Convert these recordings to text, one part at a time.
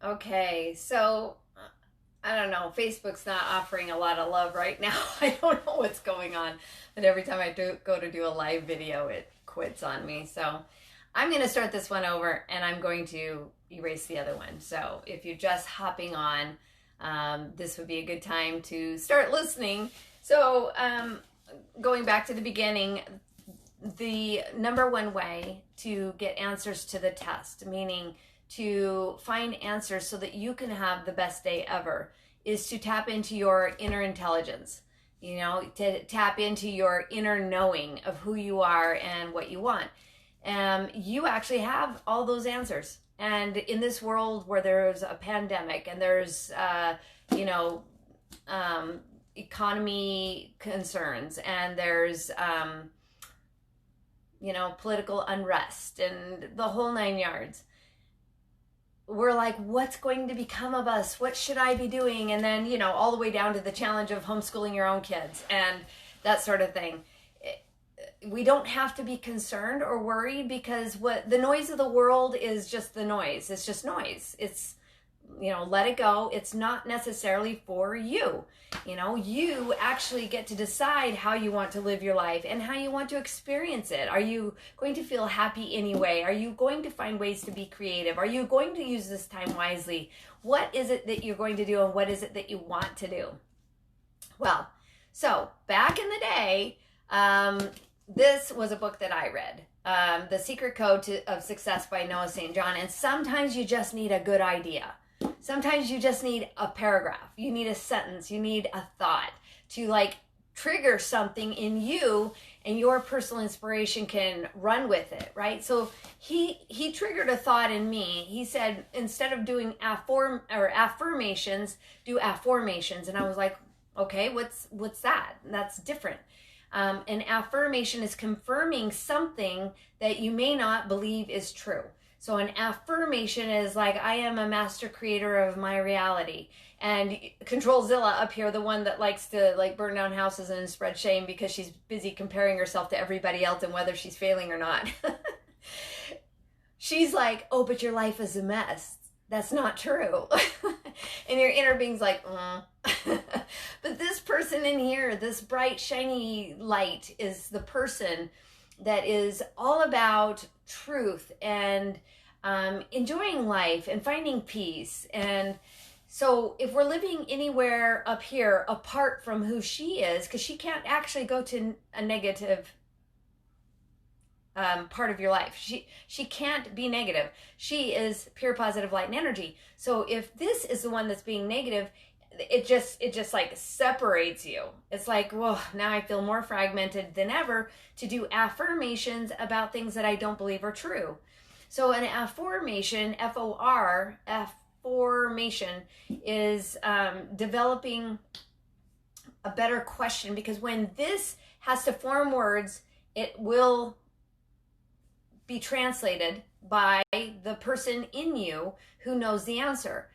Okay, so I don't know. Facebook's not offering a lot of love right now. I don't know what's going on, but every time I do go to do a live video, it quits on me. So I'm going to start this one over, and I'm going to erase the other one. So if you're just hopping on, this would be a good time to start listening. So going back to the beginning, the number one way to get answers to the test, meaning to find answers so that you can have the best day ever, is to tap into your inner intelligence, to tap into your inner knowing of who you are and what you want. You actually have all those answers. And in this world where there's a pandemic and there's, economy concerns, and there's, political unrest and the whole nine yards, we're like, what's going to become of us? What should I be doing? And then, all the way down to the challenge of homeschooling your own kids and that sort of thing. We don't have to be concerned or worried, because what the noise of the world is just the noise. It's just noise. It's, let it go. It's not necessarily for you. You actually get to decide how you want to live your life and how you want to experience it. Are you going to feel happy anyway? Are you going to find ways to be creative? Are you going to use this time wisely? What is it that you're going to do, and what is it that you want to do? Well, so back in the day, this was a book that I read, The Secret Code of Success by Noah St. John. And sometimes you just need a good idea. Sometimes you just need a paragraph. You need a sentence. You need a thought to trigger something in you, and your personal inspiration can run with it, right? So he triggered a thought in me. He said, instead of doing affirmations, do afformations. And I was like, okay, what's that? That's different. An affirmation is confirming something that you may not believe is true. So an affirmation is like, I am a master creator of my reality. And Controlzilla up here, the one that likes to burn down houses and spread shame because she's busy comparing herself to everybody else and whether she's failing or not. She's like, oh, but your life is a mess. That's not true. And your inner being's like, But this person in here, this bright, shiny light, is the person that is all about truth and enjoying life and finding peace. And so if we're living anywhere up here apart from who she is, because she can't actually go to a negative part of your life. She can't be negative. She is pure positive light and energy. So if this is the one that's being negative, it just separates you. It's like, whoa, now I feel more fragmented than ever to do affirmations about things that I don't believe are true. So an affirmation, affirmation, is developing a better question, because when this has to form words, it will be translated by the person in you who knows the answer.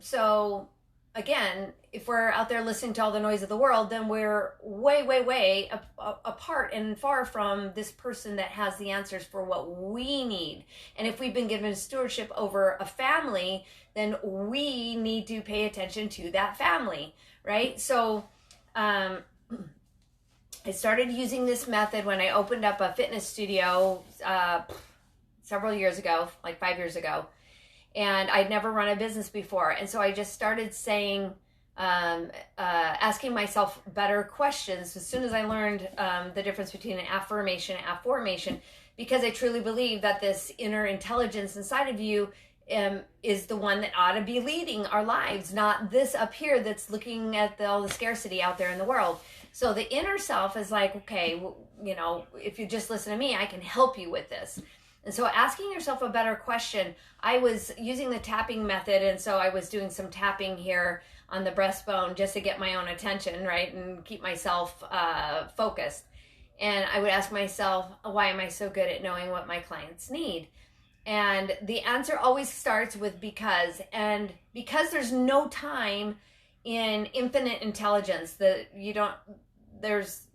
So again, if we're out there listening to all the noise of the world, then we're way, way, way apart and far from this person that has the answers for what we need. And if we've been given stewardship over a family, then we need to pay attention to that family, right? So I started using this method when I opened up a fitness studio several years ago, like 5 years ago. And I'd never run a business before. And so I just started saying, asking myself better questions as soon as I learned the difference between an affirmation and affirmation, because I truly believe that this inner intelligence inside of you is the one that ought to be leading our lives, not this up here that's looking at all the scarcity out there in the world. So the inner self is like, okay, if you just listen to me, I can help you with this. And so asking yourself a better question, I was using the tapping method, and so I was doing some tapping here on the breastbone just to get my own attention, right, and keep myself focused. And I would ask myself, why am I so good at knowing what my clients need? And the answer always starts with because. And because there's no time in infinite intelligence, that there's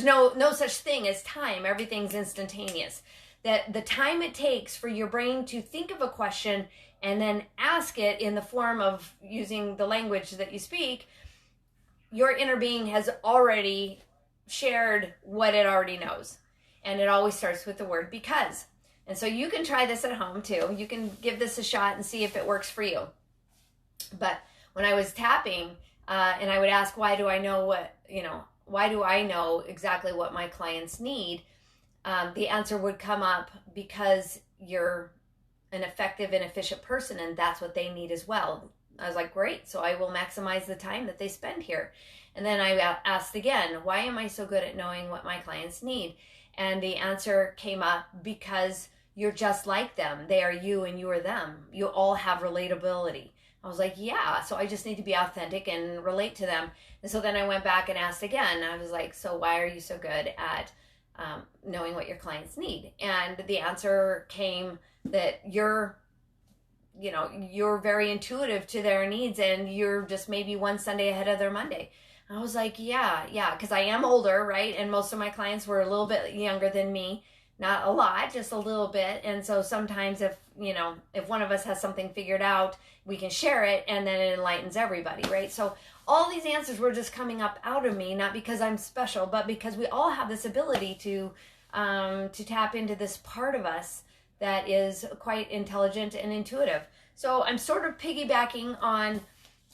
no such thing as time. Everything's instantaneous. that the time it takes for your brain to think of a question and then ask it in the form of using the language that you speak, your inner being has already shared what it already knows. And it always starts with the word because. And so you can try this at home too. You can give this a shot and see if it works for you. But when I was tapping, and I would ask, why do I know exactly what my clients need? The answer would come up because you're an effective and efficient person, and that's what they need as well. I was like, great, so I will maximize the time that they spend here. And then I asked again, why am I so good at knowing what my clients need? And the answer came up, because you're just like them. They are you and you are them. You all have relatability. I was like, yeah, so I just need to be authentic and relate to them. And so then I went back and asked again. I was like, so why are you so good at knowing what your clients need? And the answer came that you're very intuitive to their needs, and you're just maybe one Sunday ahead of their Monday. And I was like, yeah, because I am older, right? And most of my clients were a little bit younger than me. Not a lot, just a little bit. And so sometimes if one of us has something figured out, we can share it, and then it enlightens everybody, right? So all these answers were just coming up out of me, not because I'm special, but because we all have this ability to tap into this part of us that is quite intelligent and intuitive. So I'm sort of piggybacking on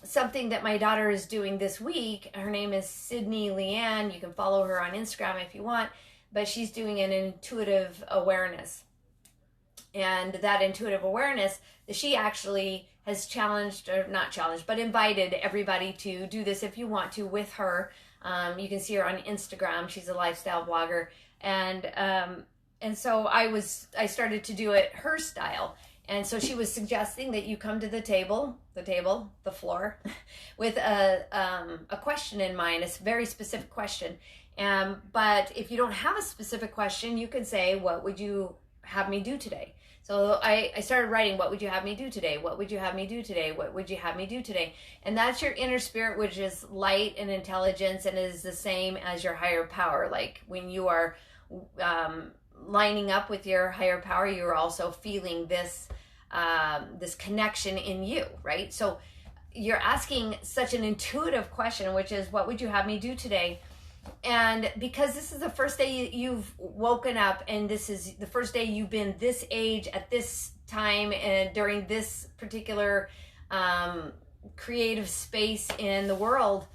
something that my daughter is doing this week. Her name is Sydney Leanne. You can follow her on Instagram if you want, but she's doing an intuitive awareness. And that intuitive awareness, she actually has invited everybody to do this if you want to with her. You can see her on Instagram. She's a lifestyle blogger. And so I started to do it her style. And so she was suggesting that you come to the floor, with a question in mind, a very specific question. But if you don't have a specific question, you could say, what would you have me do today? So I started writing, what would you have me do today? What would you have me do today? What would you have me do today? And that's your inner spirit, which is light and intelligence, and is the same as your higher power. Like when you are lining up with your higher power, you're also feeling this connection in you, right? So you're asking such an intuitive question, which is, what would you have me do today? And because this is the first day you've woken up, and this is the first day you've been this age at this time and during this particular creative space in the world,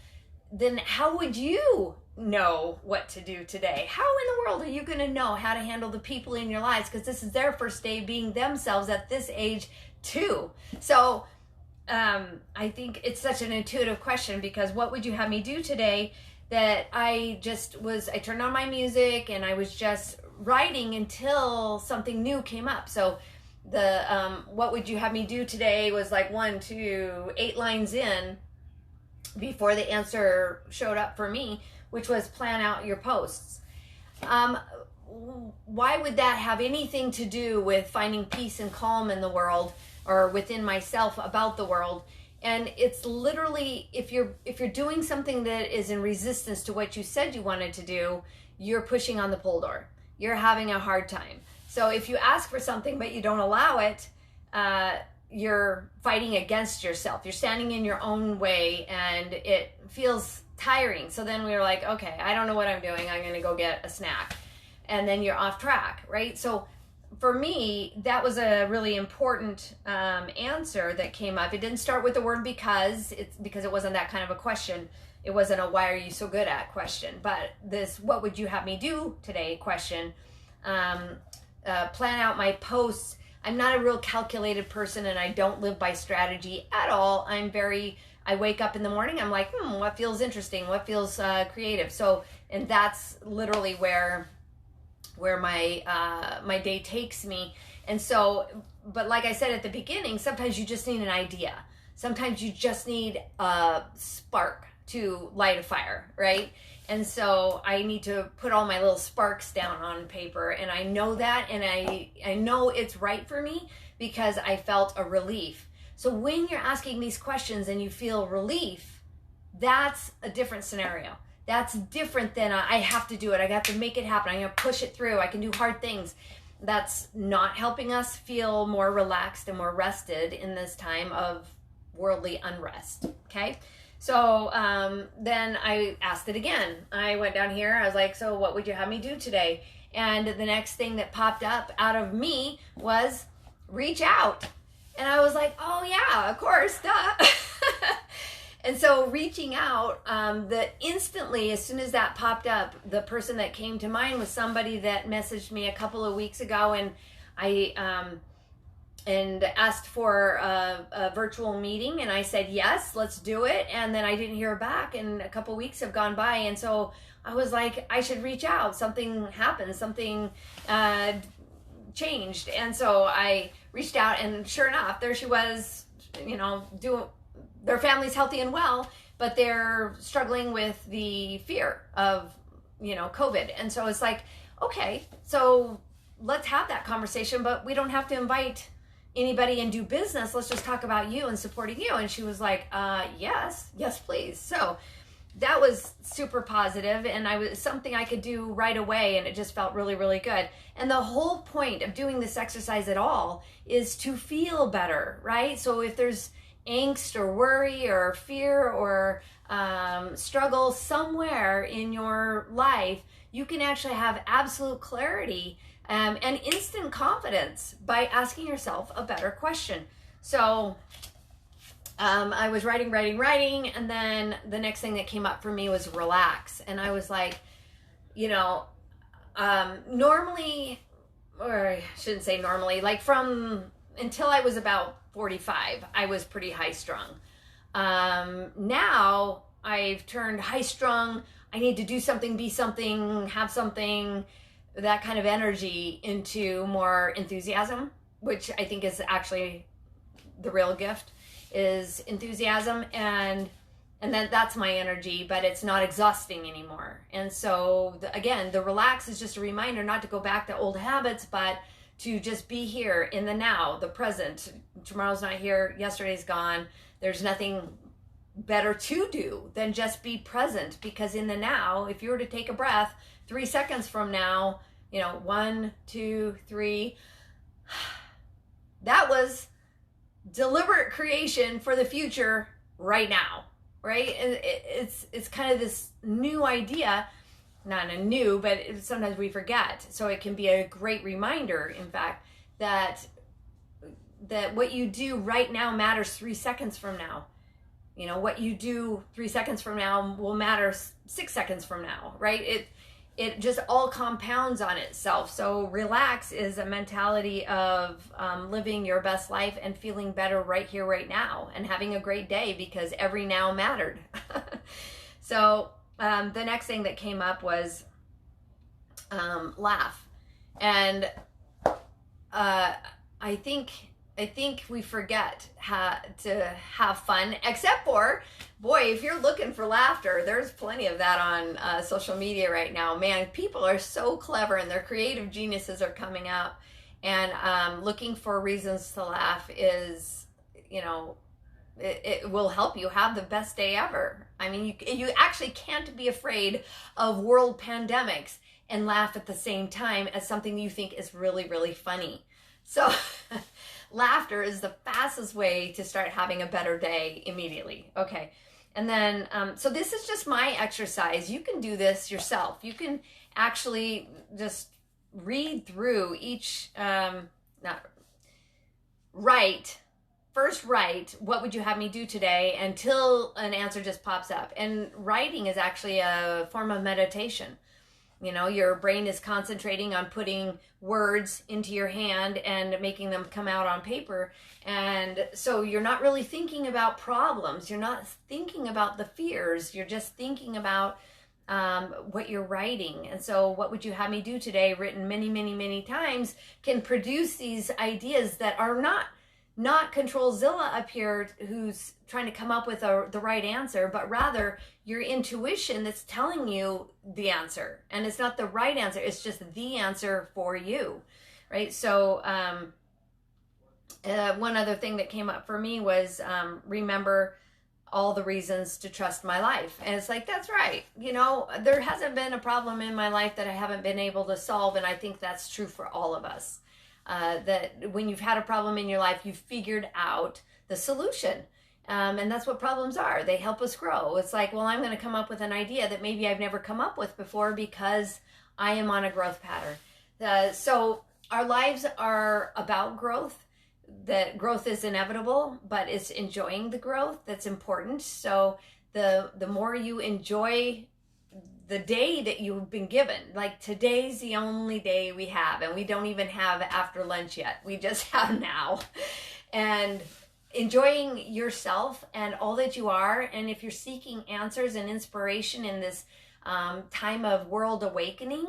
then how would you know what to do today? How in the world are you going to know how to handle the people in your lives? Because this is their first day being themselves at this age too. So I think it's such an intuitive question, because what would you have me do today? That I turned on my music and I was just writing until something new came up. So the what would you have me do today was like 1, 2, 8 lines in before the answer showed up for me, which was plan out your posts. Why would that have anything to do with finding peace and calm in the world, or within myself about the world? And it's literally, if you're doing something that is in resistance to what you said you wanted to do, you're pushing on the pull door. You're having a hard time. So if you ask for something but you don't allow it, you're fighting against yourself. You're standing in your own way, and it feels tiring. So then we were like, okay, I don't know what I'm doing. I'm going to go get a snack. And then you're off track, right? So for me, that was a really important answer that came up. It didn't start with the word because it wasn't that kind of a question. It wasn't a why are you so good at question. But this what would you have me do today question. Plan out my posts. I'm not a real calculated person, and I don't live by strategy at all. I wake up in the morning, I'm like, what feels interesting? What feels creative? So, and that's literally where my day takes me. And so, but like I said at the beginning, sometimes you just need an idea. Sometimes you just need a spark to light a fire, right? And so I need to put all my little sparks down on paper, and I know that, and I know it's right for me because I felt a relief. So when you're asking these questions and you feel relief, that's a different scenario. That's different than I have to do it. I got to make it happen. I'm going to push it through. I can do hard things. that's not helping us feel more relaxed and more rested in this time of worldly unrest. Okay. So then I asked it again. I went down here. I was like, so what would you have me do today? And the next thing that popped up out of me was reach out. And I was like, oh yeah, of course, duh. And so reaching out, instantly, as soon as that popped up, the person that came to mind was somebody that messaged me a couple of weeks ago, and I and asked for a virtual meeting, and I said, yes, let's do it. And then I didn't hear back, and a couple of weeks have gone by. And so I was like, I should reach out. Something happened, something changed. And so I reached out, and sure enough, there she was, their family's healthy and well, but they're struggling with the fear of, COVID. And so it's like, okay, so let's have that conversation, but we don't have to invite anybody and do business. Let's just talk about you and supporting you. And she was like, yes, please. So that was super positive, and I was something I could do right away, and it just felt really, really good. And the whole point of doing this exercise at all is to feel better, right? So if there's angst or worry or fear or struggle somewhere in your life, you can actually have absolute clarity and instant confidence by asking yourself a better question. So I was writing, and then the next thing that came up for me was relax. And I was like, normally, or I shouldn't say normally, like until I was about 45, I was pretty high strung. Now I've turned high strung. I need to do something, be something, have something, that kind of energy into more enthusiasm, which I think is actually the real gift, is enthusiasm. And then that's my energy, but it's not exhausting anymore. And so again, the relax is just a reminder not to go back to old habits, but to just be here in the now, the present. Tomorrow's not here, yesterday's gone. There's nothing better to do than just be present, because in the now, if you were to take a breath 3 seconds from now, 1, 2, 3, that was deliberate creation for the future right now, right? And it's kind of this new idea, not a new, but sometimes we forget. So it can be a great reminder, in fact, that what you do right now matters 3 seconds from now. What you do 3 seconds from now will matter 6 seconds from now, right? It just all compounds on itself. So relax is a mentality of living your best life and feeling better right here, right now, and having a great day, because every now mattered. So the next thing that came up was laugh. And I think we forget how to have fun, except for, boy, if you're looking for laughter, there's plenty of that on social media right now. Man, people are so clever, and their creative geniuses are coming out, and looking for reasons to laugh is, it will help you have the best day ever. I mean, you actually can't be afraid of world pandemics and laugh at the same time as something you think is really, really funny. So laughter is the fastest way to start having a better day immediately. Okay. And then, so this is just my exercise. You can do this yourself. You can actually just read through each, write, what would you have me do today, until an answer just pops up. And writing is actually a form of meditation. Your brain is concentrating on putting words into your hand and making them come out on paper. And so you're not really thinking about problems. You're not thinking about the fears. You're just thinking about what you're writing. And so what would you have me do today, written many, many, many times, can produce these ideas that are not Controlzilla up here who's trying to come up with the right answer, but rather your intuition that's telling you the answer. And it's not the right answer, it's just the answer for you, right? So one other thing that came up for me was remember all the reasons to trust my life. And it's like, that's right. You know, there hasn't been a problem in my life that I haven't been able to solve. And I think that's true for all of us. That when you've had a problem in your life, you've figured out the solution. And that's what problems are. They help us grow. It's like, well, I'm going to come up with an idea that maybe I've never come up with before because I am on a growth pattern. So our lives are about growth. That growth is inevitable, but it's enjoying the growth that's important. So the more you enjoy the day that you've been given, like today's the only day we have, and we don't even have after lunch yet. We just have now. And enjoying yourself and all that you are. And if you're seeking answers and inspiration in this time of world awakening,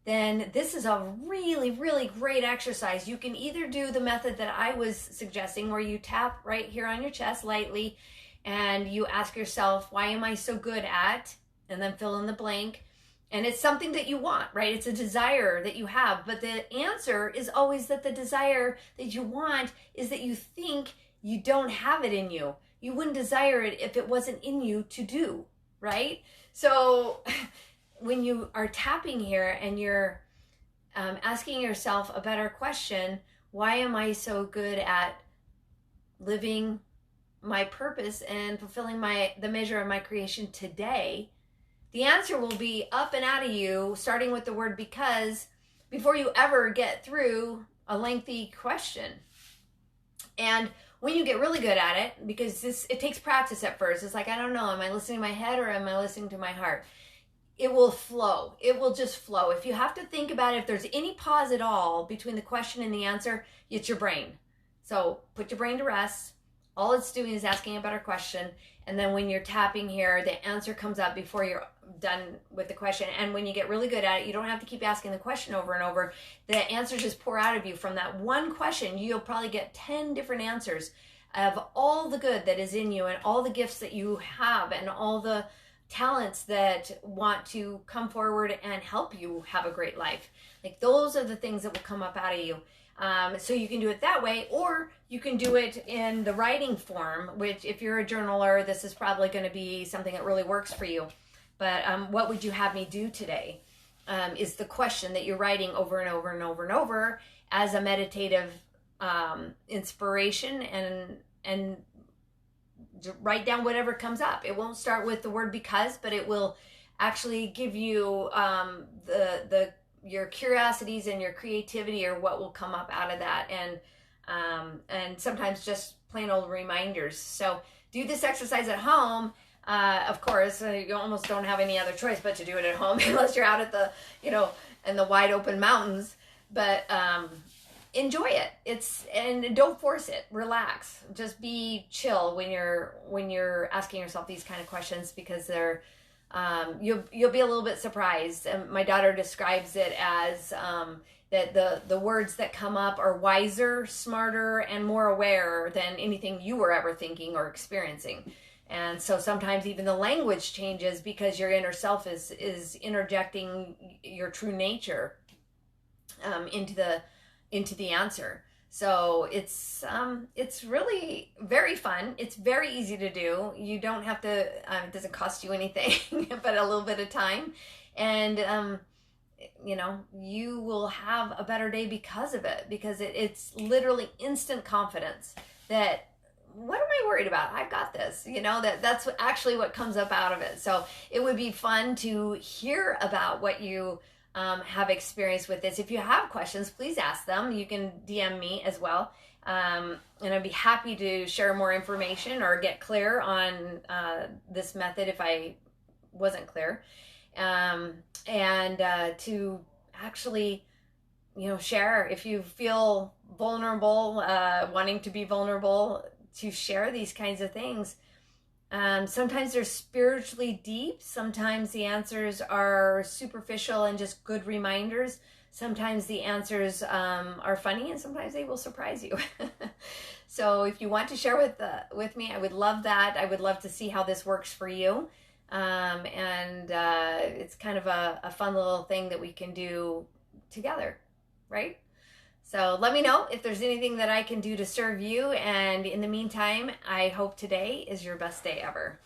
then this is a really, really great exercise. You can either do the method that I was suggesting, where you tap right here on your chest lightly and you ask yourself, why am I so good at, and then fill in the blank. And it's something that you want, right? It's a desire that you have. But the answer is always that the desire that you want is that you think you don't have it in you. You wouldn't desire it if it wasn't in you to do, right? So when you are tapping here and you're asking yourself a better question, why am I so good at living my purpose and fulfilling the measure of my creation today? The answer will be up and out of you, starting with the word because, before you ever get through a lengthy question. And when you get really good at it, because it takes practice at first. It's like, I don't know, am I listening to my head or am I listening to my heart? It will flow. It will just flow. If you have to think about it, if there's any pause at all between the question and the answer, it's your brain. So put your brain to rest. All it's doing is asking a better question. And then when you're tapping here, the answer comes up before you're done with the question. And when you get really good at it, you don't have to keep asking the question over and over. The answers just pour out of you from that one question. You'll probably get 10 different answers of all the good that is in you and all the gifts that you have and all the talents that want to come forward and help you have a great life. Like, those are the things that will come up out of you. So you can do it that way, or you can do it in the writing form, which, if you're a journaler, this is probably going to be something that really works for you. But what would you have me do today is the question that you're writing over and over and over and over as a meditative inspiration, and write down whatever comes up. It won't start with the word because, but it will actually give you your curiosities and your creativity, or what will come up out of that, and sometimes just plain old reminders. So do this exercise at home. Of course, you almost don't have any other choice but to do it at home unless you're out at the, in the wide open mountains. But enjoy it. And don't force it. Relax. Just be chill when you're asking yourself these kind of questions, because they're you'll be a little bit surprised. And my daughter describes it as that the words that come up are wiser, smarter, and more aware than anything you were ever thinking or experiencing. And so sometimes even the language changes because your inner self is interjecting your true nature into the answer. So it's really very fun. It's very easy to do. You don't have to, it doesn't cost you anything, but a little bit of time. And, you will have a better day because of it, because it's literally instant confidence that, what am I worried about? I've got this, that's actually what comes up out of it. So it would be fun to hear about what you have experienced with this. If you have questions, please ask them. You can DM me as well. And I'd be happy to share more information or get clear on this method if I wasn't clear. And to actually, share if you feel vulnerable, wanting to be vulnerable, to share these kinds of things. Sometimes they're spiritually deep. Sometimes the answers are superficial and just good reminders. Sometimes the answers are funny, and sometimes they will surprise you. So if you want to share with me, I would love that. I would love to see how this works for you. And it's kind of a fun little thing that we can do together, right? So let me know if there's anything that I can do to serve you. And in the meantime, I hope today is your best day ever.